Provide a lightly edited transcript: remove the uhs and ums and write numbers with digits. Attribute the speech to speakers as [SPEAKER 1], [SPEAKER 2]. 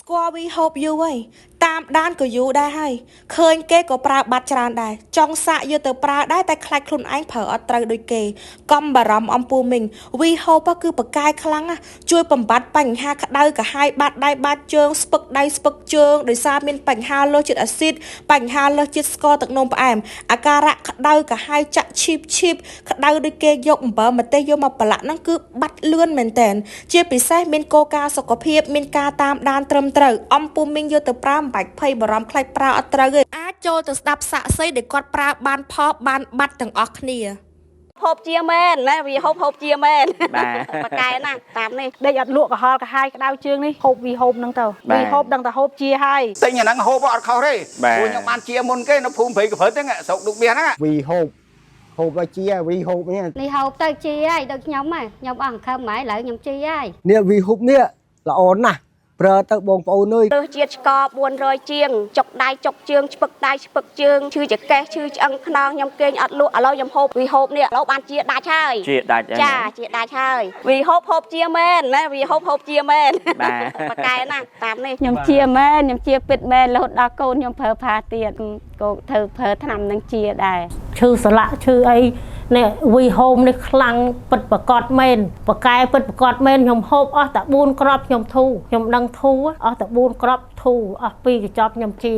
[SPEAKER 1] ស្គាល់ we hope you ហើយតាមដានក៏យូរដែរហើយឃើញគេក៏ប្រើបាត់ច្រើនដែរចង់សាកយកទៅប្រើដែរតែខ្លាចខ្លួនឯងប្រើអត់ត្រូវដូចគេកុំបារម្ភអំពូមីង we hope គឺបកកែខ្លាំងណាជួយបំបត្តិបញ្ហាក្តៅកាហាយបាត់ដៃបាត់ជើងស្ពឹកដៃស្ពឹកជើងដោយសារមានបញ្ហាលើសជាតិអាស៊ីតបញ្ហាលើសជាតិស្ករទឹកនោមផ្អែមអាការៈក្តៅកាហាយចាក់ឈីបក្តៅដូចគេយកអំបិលម្ទេសយកមកប្រឡាក់ហ្នឹងគឺបាត់លឿនមែនតើជាពិសេសមានគោលការណ៍សុខភាពមានការតាមដានត្រឹមត្រូវអំពូមីងយកទៅប្រើមិនបាច់ភ័យបារម្ភខ្លាចប្រើអត់ត្រូវទេអាចចូលទៅស្ដាប់សាក់សីដែលគាត់ប្រើបានផលបានបាត់ទាំងអស់គ្នា
[SPEAKER 2] ហូបជាមែនណាវាហូបជាមែនបកកែណាតាមនេះដេកអត់លក់កុហលកាហាយក្តៅជើងនេះហូបហូបហ្នឹងទៅវាហូបដឹងតែហូបជាហើយ
[SPEAKER 3] ទិញអាហ្នឹងហូបអត់ខុសទេព្រោះខ្ញុំបានជាមុនគេនៅភូមិព្រៃកព្រិតហ្នឹងស្រុកឌុកមាសហ្នឹង
[SPEAKER 4] វីហូបឲ្យជាវីហូប
[SPEAKER 5] នេះហូបទៅជាហើយដូចខ្ញុំខ្ញុំអស់ខំហើយឥឡូវខ្ញុំជាហើយ
[SPEAKER 4] នេះវីហូបនេះល្អណាស់ប្រើទៅបងប្អូនអើយ
[SPEAKER 2] ទើសជាតិស្ករ400ជាងចុកដៃចុកជើងឆ្ពឹកដៃឆ្ពឹកជើងឈឺចកេះឈឺឆ្អឹងខ្នងខ្ញុំគេងអត់លក់ឥឡូវខ្ញុំហូបវីហូបនេះឥឡូវបានជាដាច់ហើយ
[SPEAKER 3] ជាដាច់
[SPEAKER 2] ចាជាដាច់ហើយវីហូបជាមែនណាវីហូបជាមែនបកកែណាតាមនេះ
[SPEAKER 5] ខ្ញុំជាមែនខ្ញុំជាពិតមែនរហូតដល់កូនខ្ញុំប្រើផាទៀតកូនធ្វើប្រើថ្នាំនឹងជាដែរ
[SPEAKER 6] ឈឺសន្លាក់ឈឺអីនេះវីហូមនេះខ្លាំងពិតប្រកបមែនបកកែពិតប្រកបមែនខ្ញុំហូបអស់តែ4គ្រាប់ខ្ញុំធូរខ្ញុំដឹងធូរអស់តែ4គ្រាប់ធូរអស់2កញ្ចប់ខ្ញុំជា